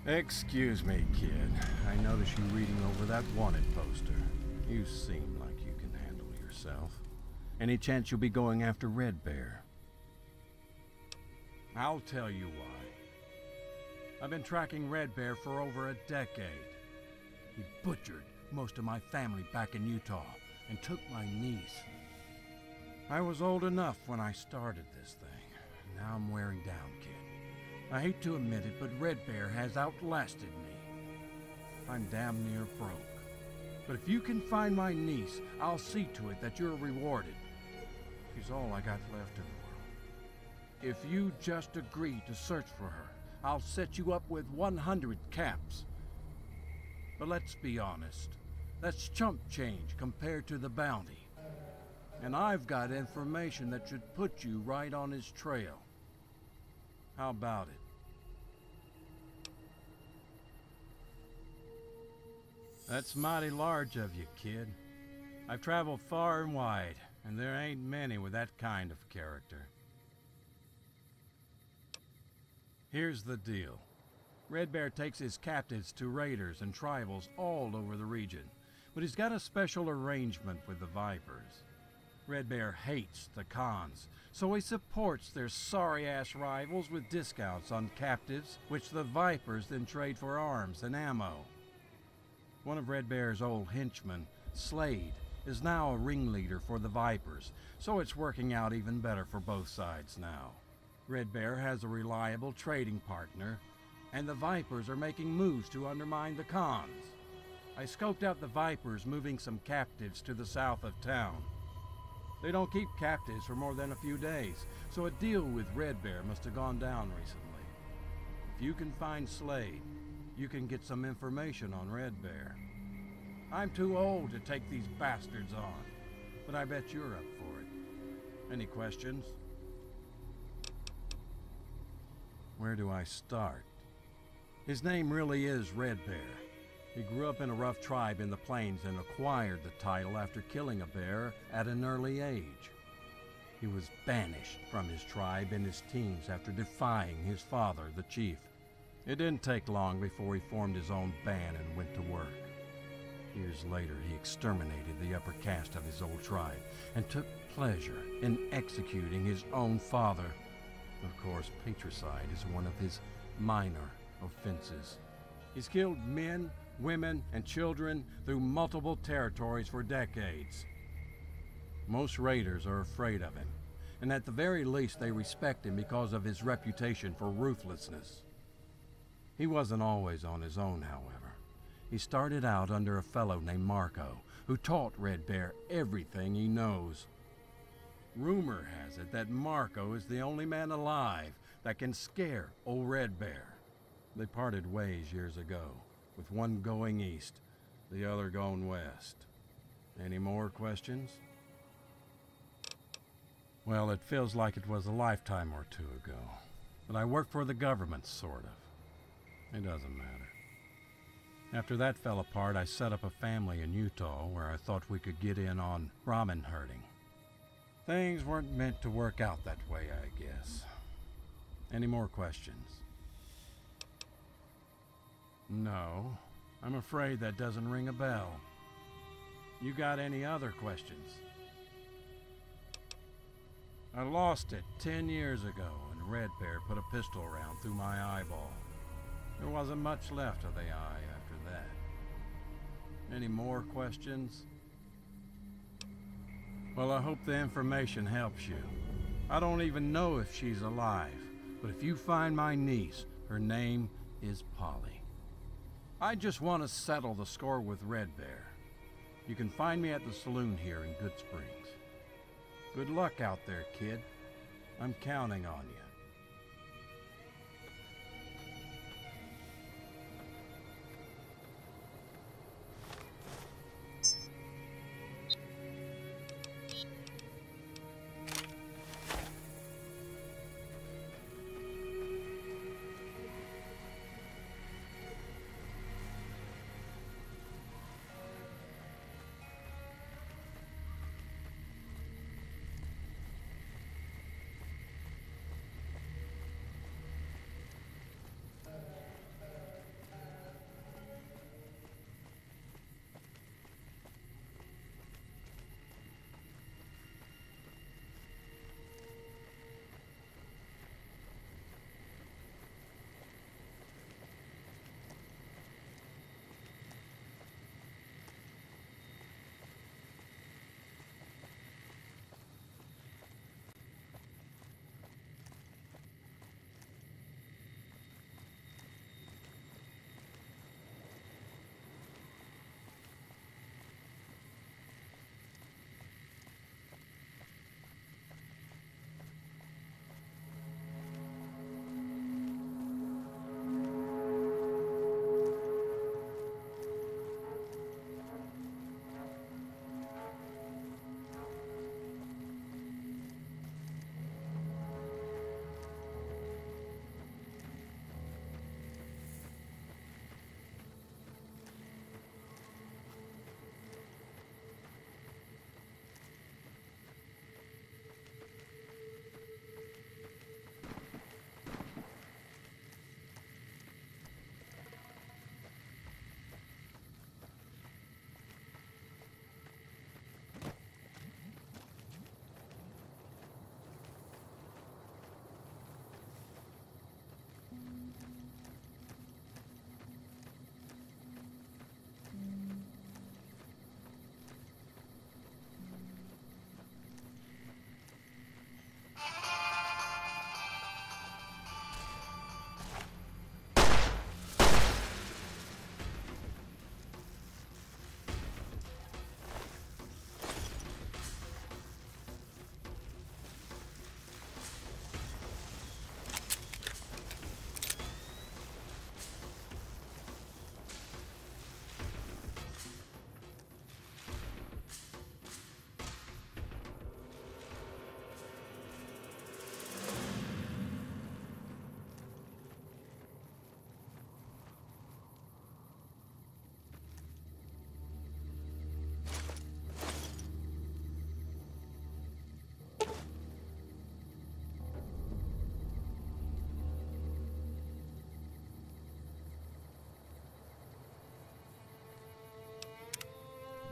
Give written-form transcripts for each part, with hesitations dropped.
Excuse me, kid. I noticed you reading over that wanted poster. You seem like you can handle yourself. Any chance you'll be going after Red Bear? I'll tell you why. I've been tracking Red Bear for over a decade. He butchered most of my family back in Utah and took my niece. I was old enough when I started this thing. Now I'm wearing down, kid. I hate to admit it, but Red Bear has outlasted me. I'm damn near broke. But if you can find my niece, I'll see to it that you're rewarded. She's all I got left in the world. If you just agree to search for her, I'll set you up with 100 caps. But let's be honest, that's chump change compared to the bounty. And I've got information that should put you right on his trail. How about it? That's mighty large of you, kid. I've traveled far and wide, and there ain't many with that kind of character. Here's the deal. Red Bear takes his captives to raiders and tribals all over the region, but he's got a special arrangement with the Vipers. Red Bear hates the cons, so he supports their sorry-ass rivals with discounts on captives, which the Vipers then trade for arms and ammo. One of Red Bear's old henchmen, Slade, is now a ringleader for the Vipers, so it's working out even better for both sides now. Red Bear has a reliable trading partner, and the Vipers are making moves to undermine the cons. I scoped out the Vipers moving some captives to the south of town. They don't keep captives for more than a few days, so a deal with Red Bear must have gone down recently. If you can find Slade, you can get some information on Red Bear. I'm too old to take these bastards on, but I bet you're up for it. Any questions? Where do I start? His name really is Red Bear. He grew up in a rough tribe in the plains and acquired the title after killing a bear at an early age. He was banished from his tribe in his teens after defying his father, the chief. It didn't take long before he formed his own band and went to work. Years later, he exterminated the upper caste of his old tribe and took pleasure in executing his own father. Of course, patricide is one of his minor offenses. He's killed men, women, and children through multiple territories for decades. Most raiders are afraid of him, and at the very least they respect him because of his reputation for ruthlessness. He wasn't always on his own, however. He started out under a fellow named Marco, who taught Red Bear everything he knows. Rumor has it that Marco is the only man alive that can scare old Red Bear. They parted ways years ago, with one going east, the other going west. Any more questions? Well, it feels like it was a lifetime or two ago, but I work for the government, sort of. It doesn't matter. After that fell apart, I set up a family in Utah where I thought we could get in on Brahmin herding. Things weren't meant to work out that way, I guess. Any more questions? No, I'm afraid that doesn't ring a bell. You got any other questions? I lost it 10 years ago when Red Bear put a pistol round through my eyeball. There wasn't much left of the eye after that. Any more questions? Well, I hope the information helps you. I don't even know if she's alive, but if you find my niece, her name is Polly. I just want to settle the score with Red Bear. You can find me at the saloon here in Good Springs. Good luck out there, kid. I'm counting on you.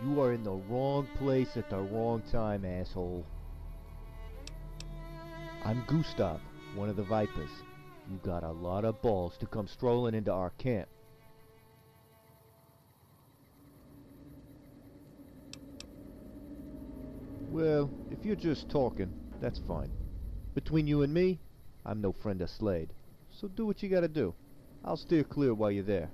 You are in the wrong place at the wrong time, asshole. I'm Gustav, one of the Vipers. You got a lot of balls to come strolling into our camp. Well, if you're just talking, that's fine. Between you and me, I'm no friend of Slade. So do what you gotta do. I'll steer clear while you're there.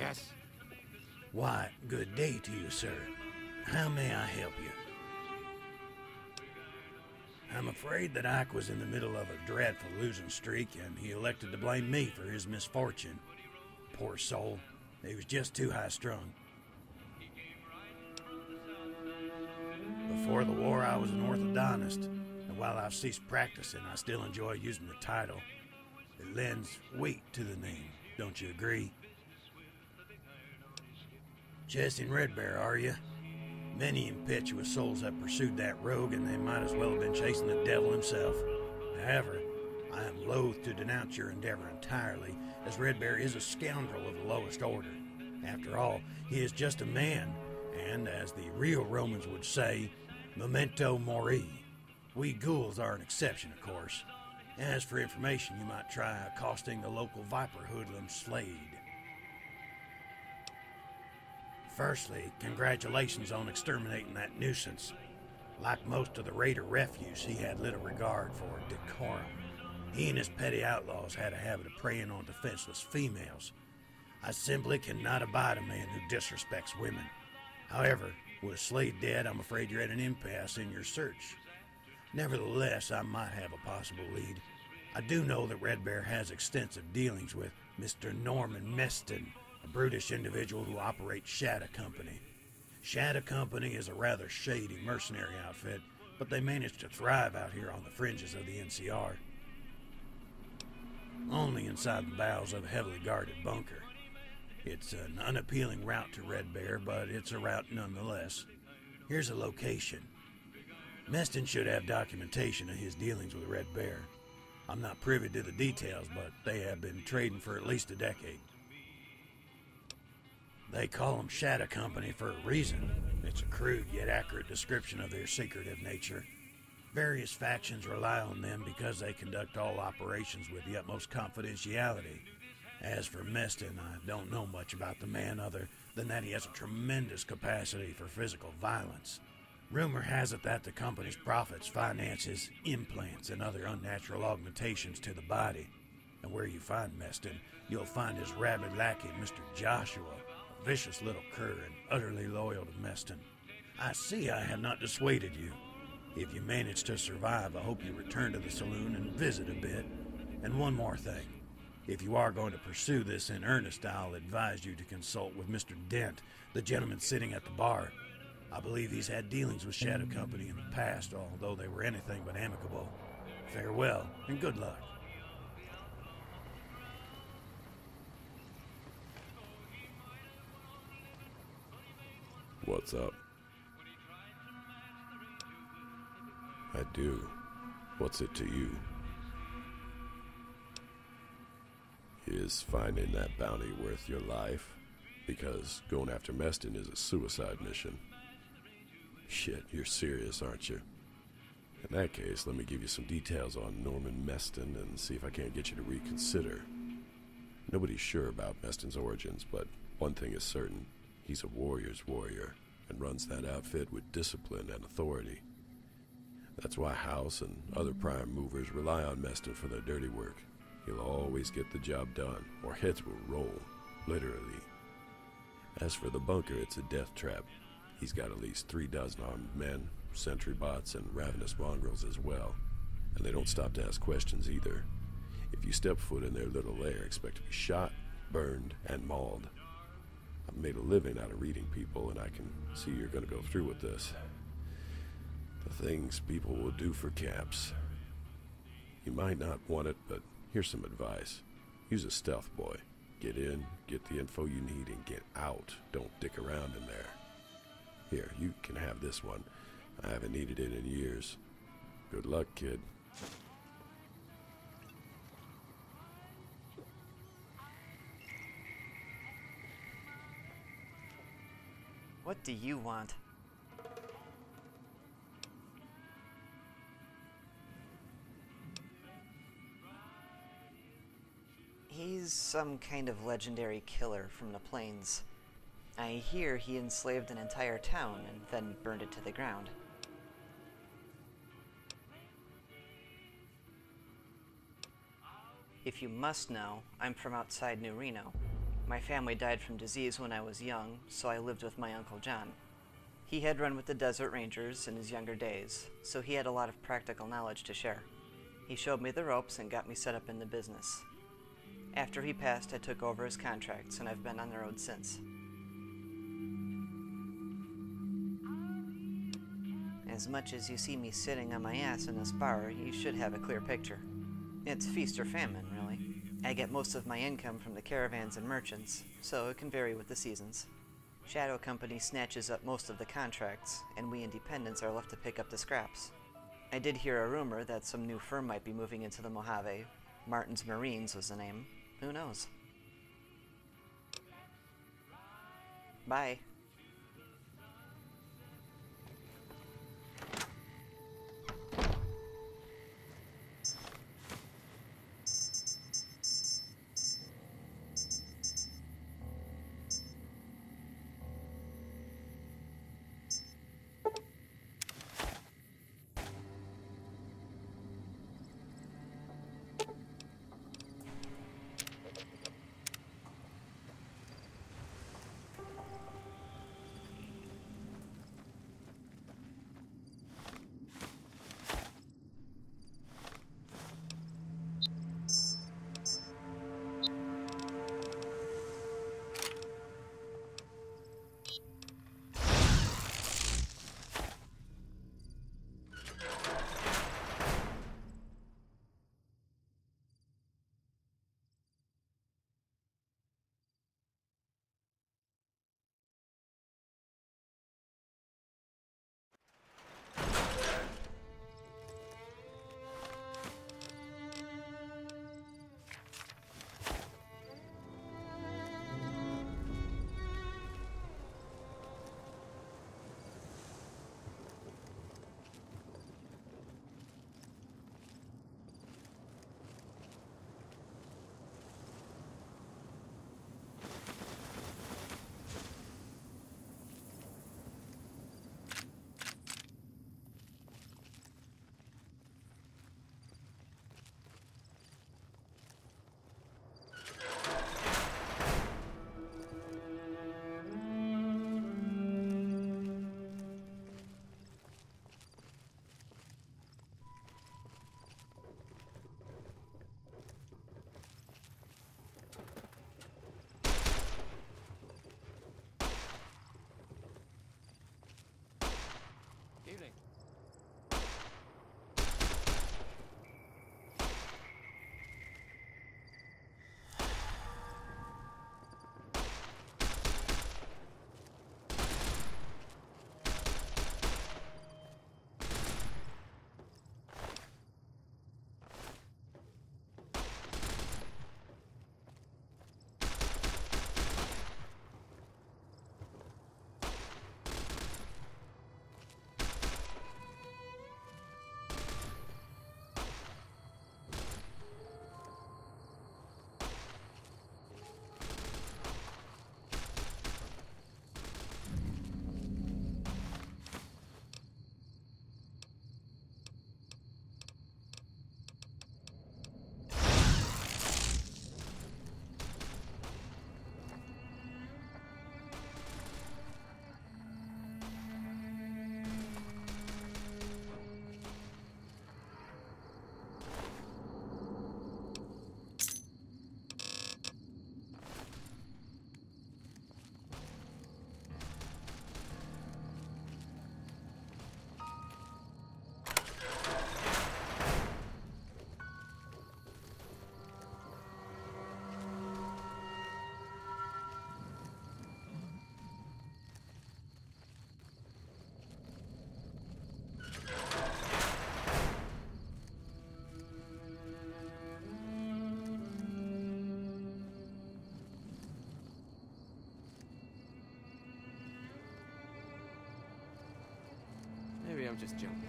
Yes. Why, good day to you, sir. How may I help you? I'm afraid that Ike was in the middle of a dreadful losing streak, and he elected to blame me for his misfortune. Poor soul. He was just too high-strung. Before the war, I was an orthodontist, and while I've ceased practicing, I still enjoy using the title. It lends weight to the name, don't you agree? Chasing Red Bear, are you? Many impetuous souls have pursued that rogue, and they might as well have been chasing the devil himself. However, I am loath to denounce your endeavor entirely, as Red Bear is a scoundrel of the lowest order. After all, he is just a man, and as the real Romans would say, memento mori. We ghouls are an exception, of course. As for information, you might try accosting the local Viper hoodlum Slade. Firstly, congratulations on exterminating that nuisance. Like most of the raider refuse, he had little regard for decorum. He and his petty outlaws had a habit of preying on defenseless females. I simply cannot abide a man who disrespects women. However, with Slade dead, I'm afraid you're at an impasse in your search. Nevertheless, I might have a possible lead. I do know that Red Bear has extensive dealings with Mr. Norman Meston, a brutish individual who operates Shadow Company. Shadow Company is a rather shady mercenary outfit, but they manage to thrive out here on the fringes of the NCR. Only inside the bowels of a heavily guarded bunker. It's an unappealing route to Red Bear, but it's a route nonetheless. Here's a location. Meston should have documentation of his dealings with Red Bear. I'm not privy to the details, but they have been trading for at least a decade. They call them Shadow Company for a reason. It's a crude yet accurate description of their secretive nature. Various factions rely on them because they conduct all operations with the utmost confidentiality. As for Meston, I don't know much about the man other than that he has a tremendous capacity for physical violence. Rumor has it that the company's profits finance his implants and other unnatural augmentations to the body. And where you find Meston, you'll find his rabid lackey, Mr. Joshua, a vicious little cur and utterly loyal to Meston. I see I have not dissuaded you. If you manage to survive, I hope you return to the saloon and visit a bit. And one more thing. If you are going to pursue this in earnest, I'll advise you to consult with Mr. Dent, the gentleman sitting at the bar. I believe he's had dealings with Shadow Company in the past, although they were anything but amicable. Farewell, and good luck. What's up? I do. What's it to you? Is finding that bounty worth your life? Because going after Meston is a suicide mission. Shit, you're serious, aren't you? In that case, let me give you some details on Norman Meston and see if I can't get you to reconsider. Nobody's sure about Meston's origins, but one thing is certain. He's a warrior's warrior and runs that outfit with discipline and authority. That's why House and other prime movers rely on Meston for their dirty work. He'll always get the job done, or heads will roll, literally. As for the bunker, it's a death trap. He's got at least 36 armed men, sentry bots, and ravenous mongrels as well. And they don't stop to ask questions either. If you step foot in their little lair, expect to be shot, burned, and mauled. I've made a living out of reading people, and I can see you're going to go through with this. The things people will do for caps. You might not want it, but here's some advice. Use a stealth boy. Get in, get the info you need, and get out. Don't dick around in there. Here, you can have this one. I haven't needed it in years. Good luck, kid. What do you want? He's some kind of legendary killer from the plains. I hear he enslaved an entire town and then burned it to the ground. If you must know, I'm from outside New Reno. My family died from disease when I was young, so I lived with my Uncle John. He had run with the Desert Rangers in his younger days, so he had a lot of practical knowledge to share. He showed me the ropes and got me set up in the business. After he passed, I took over his contracts, and I've been on the road since. As much as you see me sitting on my ass in this bar, you should have a clear picture. It's feast or famine, really. I get most of my income from the caravans and merchants, so it can vary with the seasons. Shadow Company snatches up most of the contracts, and we independents are left to pick up the scraps. I did hear a rumor that some new firm might be moving into the Mojave. Martin's Marines was the name. Who knows? Bye. Evening. Maybe I'm just jumpy.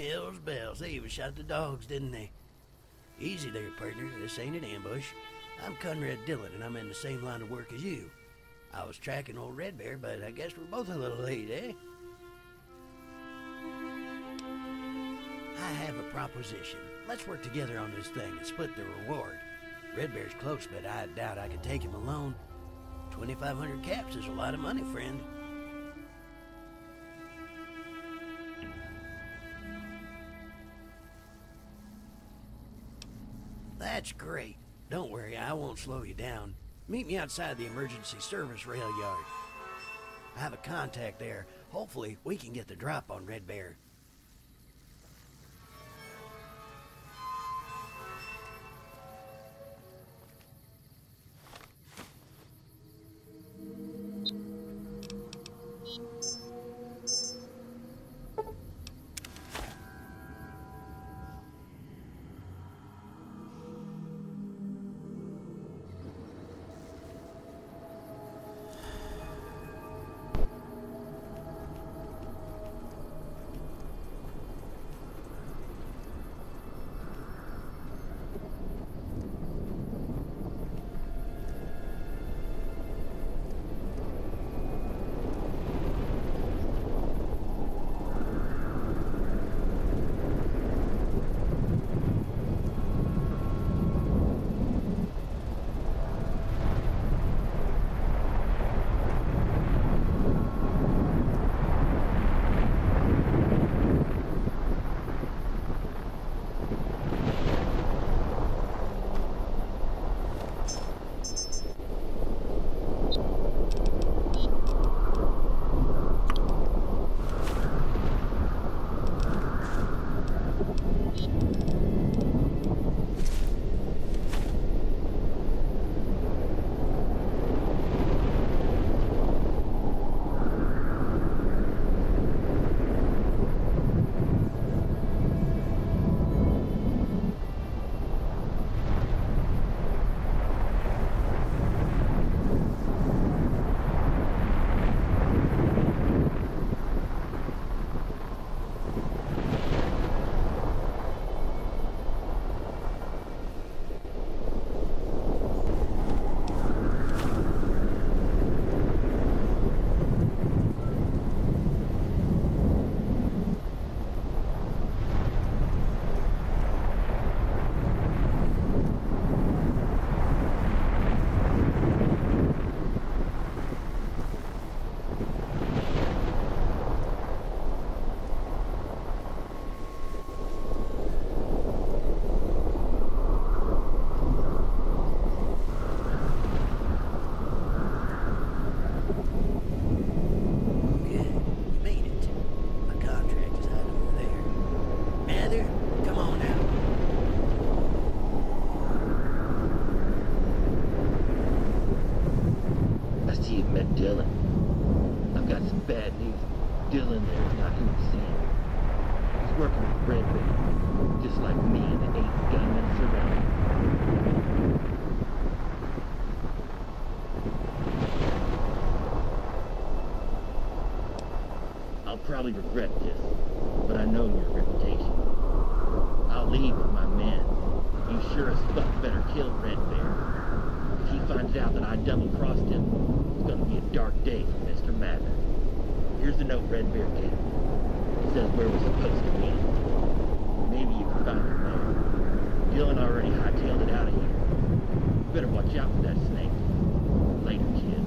Hell's bells, they even shot the dogs, didn't they? Easy there, partner. This ain't an ambush. I'm Conrad Dillon, and I'm in the same line of work as you. I was tracking old Red Bear, but I guess we're both a little late, eh? I have a proposition. Let's work together on this thing and split the reward. Red Bear's close, but I doubt I could take him alone. 2,500 caps is a lot of money, friend. That's great. Don't worry, I won't slow you down. Meet me outside the emergency service rail yard. I have a contact there. Hopefully, we can get the drop on Red Bear. Probably regret this, but I know your reputation. I'll leave with my men. You sure as fuck better kill Red Bear. If he finds out that I double-crossed him, it's gonna be a dark day for Mr. Mather. Here's the note Red Bear gave me. It says where we're supposed to meet. Maybe you can find him there. Dylan already hightailed it out of here. You better watch out for that snake. Later, kid.